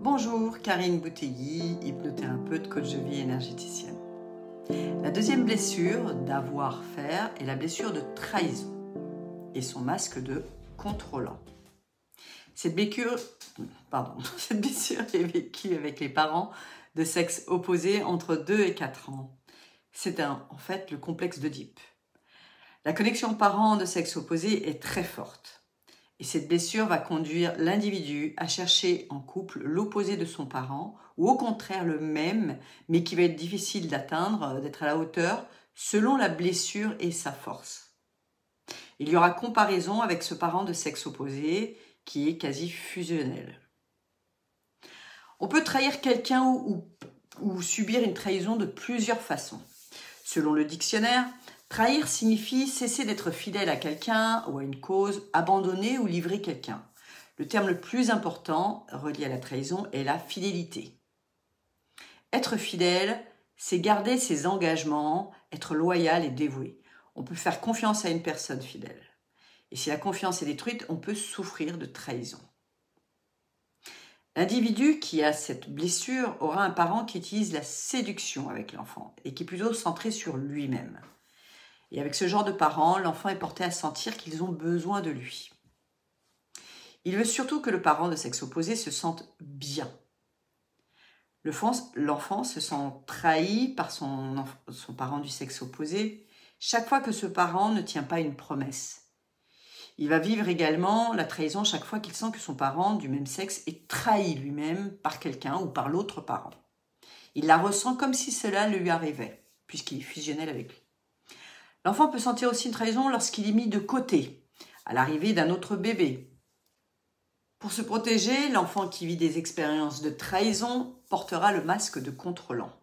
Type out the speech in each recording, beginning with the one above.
Bonjour, Karine Bouteilly, hypnothérapeute, coach de vie énergéticienne. La deuxième blessure d'avoir-faire est la blessure de trahison et son masque de contrôlant. Cette blessure est vécue avec les parents de sexe opposé entre 2 et 4 ans. C'est en fait le complexe d'Oedipe. La connexion parents de sexe opposé est très forte. Et cette blessure va conduire l'individu à chercher en couple l'opposé de son parent ou au contraire le même, mais qui va être difficile d'atteindre, d'être à la hauteur, selon la blessure et sa force. Il y aura comparaison avec ce parent de sexe opposé qui est quasi fusionnel. On peut trahir quelqu'un ou subir une trahison de plusieurs façons. Selon le dictionnaire, trahir signifie cesser d'être fidèle à quelqu'un ou à une cause, abandonner ou livrer quelqu'un. Le terme le plus important relié à la trahison est la fidélité. Être fidèle, c'est garder ses engagements, être loyal et dévoué. On peut faire confiance à une personne fidèle. Et si la confiance est détruite, on peut souffrir de trahison. L'individu qui a cette blessure aura un parent qui utilise la séduction avec l'enfant et qui est plutôt centré sur lui-même. Et avec ce genre de parents, l'enfant est porté à sentir qu'ils ont besoin de lui. Il veut surtout que le parent de sexe opposé se sente bien. L'enfant se sent trahi par son parent du sexe opposé chaque fois que ce parent ne tient pas une promesse. Il va vivre également la trahison chaque fois qu'il sent que son parent du même sexe est trahi lui-même par quelqu'un ou par l'autre parent. Il la ressent comme si cela lui arrivait, puisqu'il est fusionnel avec lui. L'enfant peut sentir aussi une trahison lorsqu'il est mis de côté, à l'arrivée d'un autre bébé. Pour se protéger, l'enfant qui vit des expériences de trahison portera le masque de contrôlant.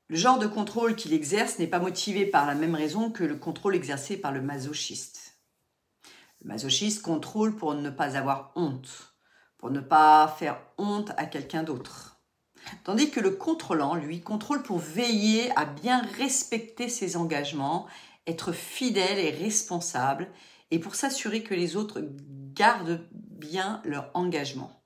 Le genre de contrôle qu'il exerce n'est pas motivé par la même raison que le contrôle exercé par le masochiste. Le masochiste contrôle pour ne pas avoir honte, pour ne pas faire honte à quelqu'un d'autre. Tandis que le contrôlant, lui, contrôle pour veiller à bien respecter ses engagements, être fidèle et responsable, et pour s'assurer que les autres gardent bien leur engagement.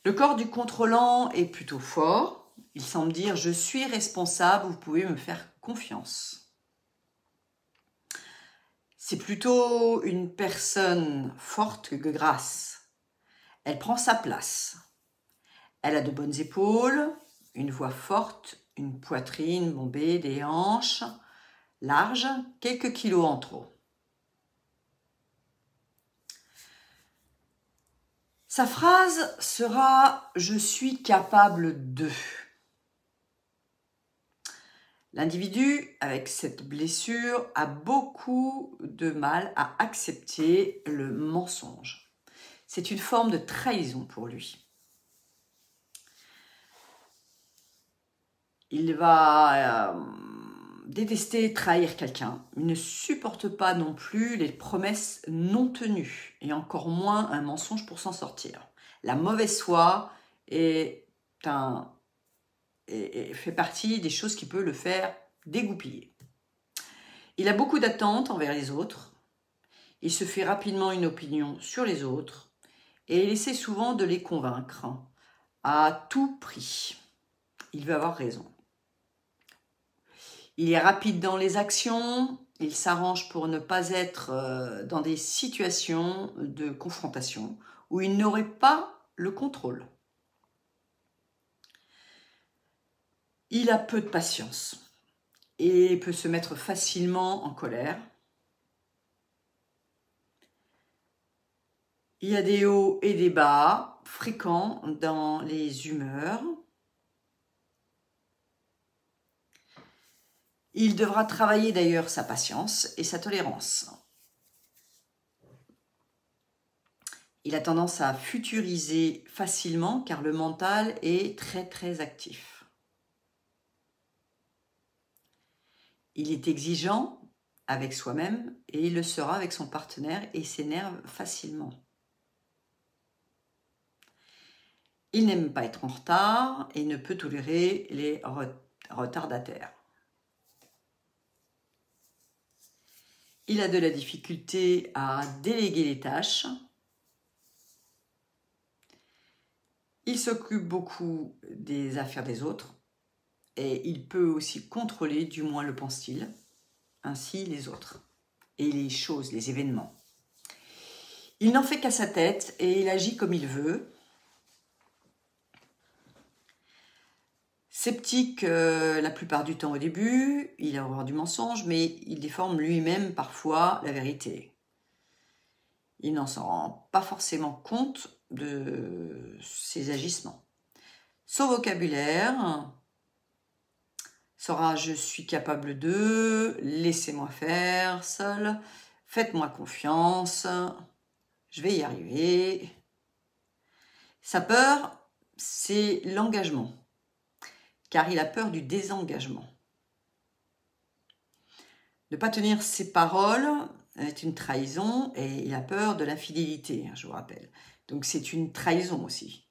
Le corps du contrôlant est plutôt fort. Il semble dire « je suis responsable, vous pouvez me faire confiance ». C'est plutôt une personne forte que grasse. Elle prend sa place. Elle a de bonnes épaules, une voix forte, une poitrine bombée, des hanches larges, quelques kilos en trop. Sa phrase sera « je suis capable de ». L'individu avec cette blessure a beaucoup de mal à accepter le mensonge. C'est une forme de trahison pour lui. Il va détester trahir quelqu'un. Il ne supporte pas non plus les promesses non tenues et encore moins un mensonge pour s'en sortir. La mauvaise foi fait partie des choses qui peuvent le faire dégoupiller. Il a beaucoup d'attentes envers les autres. Il se fait rapidement une opinion sur les autres et il essaie souvent de les convaincre à tout prix. Il veut avoir raison. Il est rapide dans les actions. Il s'arrange pour ne pas être dans des situations de confrontation où il n'aurait pas le contrôle. Il a peu de patience et peut se mettre facilement en colère. Il y a des hauts et des bas fréquents dans les humeurs. Il devra travailler d'ailleurs sa patience et sa tolérance. Il a tendance à futuriser facilement car le mental est très très actif. Il est exigeant avec soi-même et il le sera avec son partenaire et s'énerve facilement. Il n'aime pas être en retard et ne peut tolérer les retardataires. Il a de la difficulté à déléguer les tâches Il s'occupe beaucoup des affaires des autres et il peut aussi contrôler, du moins le pense-t-il, ainsi les autres et les choses, les événements. Il n'en fait qu'à sa tête et il agit comme il veut. Sceptique la plupart du temps au début, il a horreur du mensonge, mais il déforme lui-même parfois la vérité. Il n'en s'en rend pas forcément compte de ses agissements. Son vocabulaire sera « je suis capable de »,« laissez-moi faire seul »,« faites-moi confiance »,« je vais y arriver ». Sa peur, c'est l'engagement, car il a peur du désengagement. Ne pas tenir ses paroles est une trahison et il a peur de l'infidélité, je vous rappelle. Donc c'est une trahison aussi.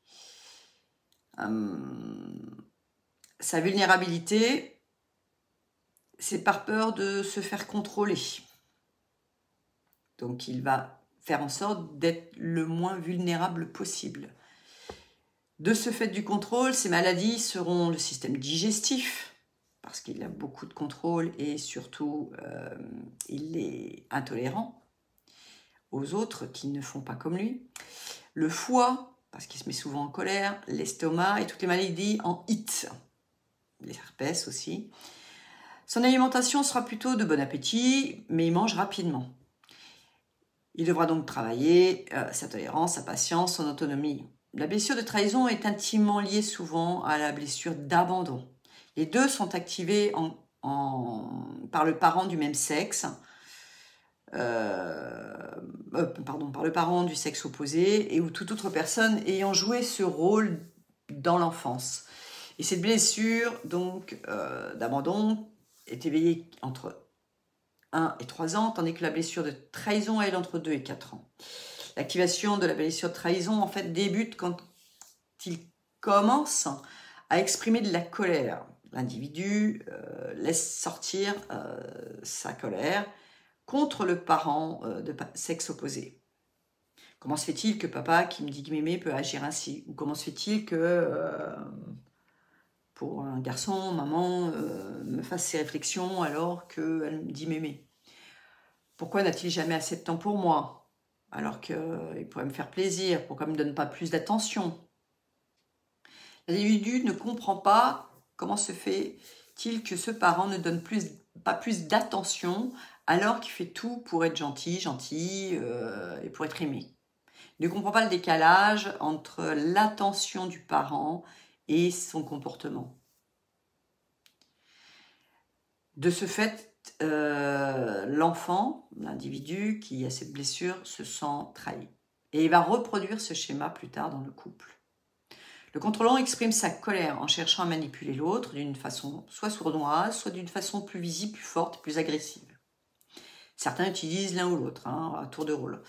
Sa vulnérabilité, c'est par peur de se faire contrôler. Donc il va faire en sorte d'être le moins vulnérable possible. De ce fait du contrôle, ses maladies seront le système digestif, parce qu'il a beaucoup de contrôle et surtout il est intolérant aux autres qui ne font pas comme lui. Le foie, parce qu'il se met souvent en colère, l'estomac et toutes les maladies en it, les herpès aussi. Son alimentation sera plutôt de bon appétit, mais il mange rapidement. Il devra donc travailler sa tolérance, sa patience, son autonomie. La blessure de trahison est intimement liée souvent à la blessure d'abandon. Les deux sont activés par le parent du même sexe, par le parent du sexe opposé et ou toute autre personne ayant joué ce rôle dans l'enfance. Et cette blessure donc d'abandon est éveillée entre 1 et 3 ans, tandis que la blessure de trahison est entre 2 et 4 ans. L'activation de la blessure de trahison en fait débute quand il commence à exprimer de la colère. L'individu laisse sortir sa colère contre le parent de sexe opposé. Comment se fait-il que papa qui me dit mémé peut agir ainsi? Ou comment se fait-il que pour un garçon, maman me fasse ces réflexions alors qu'elle me dit mémé? Pourquoi n'a-t-il jamais assez de temps pour moi alors qu'il pourrait me faire plaisir? Pourquoi il ne me donne pas plus d'attention? L'individu ne comprend pas comment se fait-il que ce parent ne donne pas plus d'attention alors qu'il fait tout pour être gentil et pour être aimé. Il ne comprend pas le décalage entre l'attention du parent et son comportement. De ce fait, l'enfant, l'individu qui a cette blessure, se sent trahi. Et il va reproduire ce schéma plus tard dans le couple. Le contrôlant exprime sa colère en cherchant à manipuler l'autre d'une façon soit sournoise, soit d'une façon plus visible, plus forte, plus agressive. Certains utilisent l'un ou l'autre, à tour de rôle.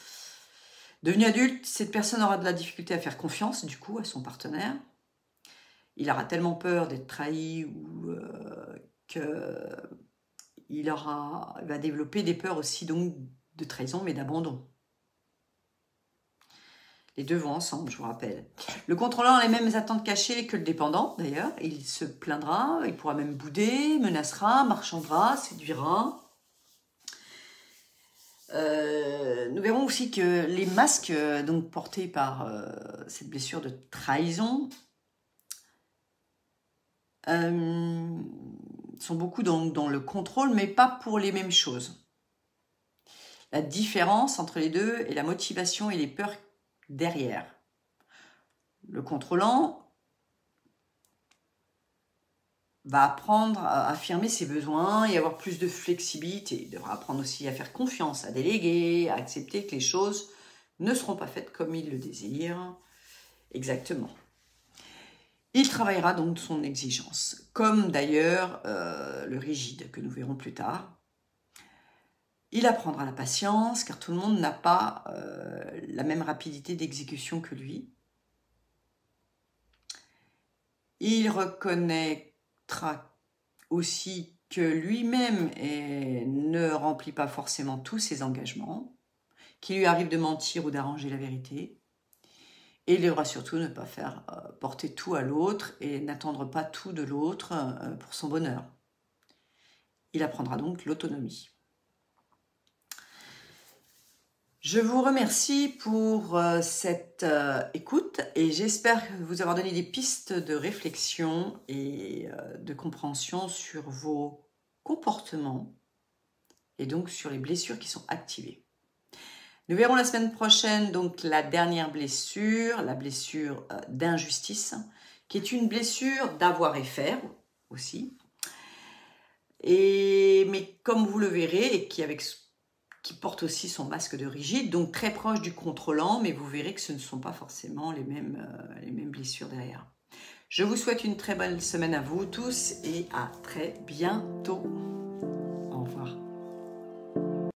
Devenu adulte, cette personne aura de la difficulté à faire confiance, du coup, à son partenaire. Il aura tellement peur d'être trahi ou qu'il va développer des peurs aussi donc de trahison, mais d'abandon. Les deux vont ensemble, je vous rappelle. Le contrôlant a les mêmes attentes cachées que le dépendant, d'ailleurs. Il se plaindra, il pourra même bouder, menacera, marchandera, séduira. Nous verrons aussi que les masques donc portés par cette blessure de trahison sont beaucoup dans le contrôle, mais pas pour les mêmes choses. La différence entre les deux est la motivation et les peurs derrière. Le contrôlant va apprendre à affirmer ses besoins et avoir plus de flexibilité. Il devra apprendre aussi à faire confiance, à déléguer, à accepter que les choses ne seront pas faites comme il le désire. Exactement. Il travaillera donc son exigence, comme d'ailleurs le rigide que nous verrons plus tard. Il apprendra la patience, car tout le monde n'a pas la même rapidité d'exécution que lui. Il reconnaîtra aussi que lui-même ne remplit pas forcément tous ses engagements, qu'il lui arrive de mentir ou d'arranger la vérité. Et il devra surtout ne pas faire porter tout à l'autre et n'attendre pas tout de l'autre pour son bonheur. Il apprendra donc l'autonomie. Je vous remercie pour cette écoute et j'espère vous avoir donné des pistes de réflexion et de compréhension sur vos comportements et donc sur les blessures qui sont activées. Nous verrons la semaine prochaine donc la dernière blessure, la blessure d'injustice, qui est une blessure d'avoir et faire aussi. Mais comme vous le verrez, et qui porte aussi son masque de rigide, donc très proche du contrôlant, mais vous verrez que ce ne sont pas forcément les mêmes blessures derrière. Je vous souhaite une très bonne semaine à vous tous et à très bientôt.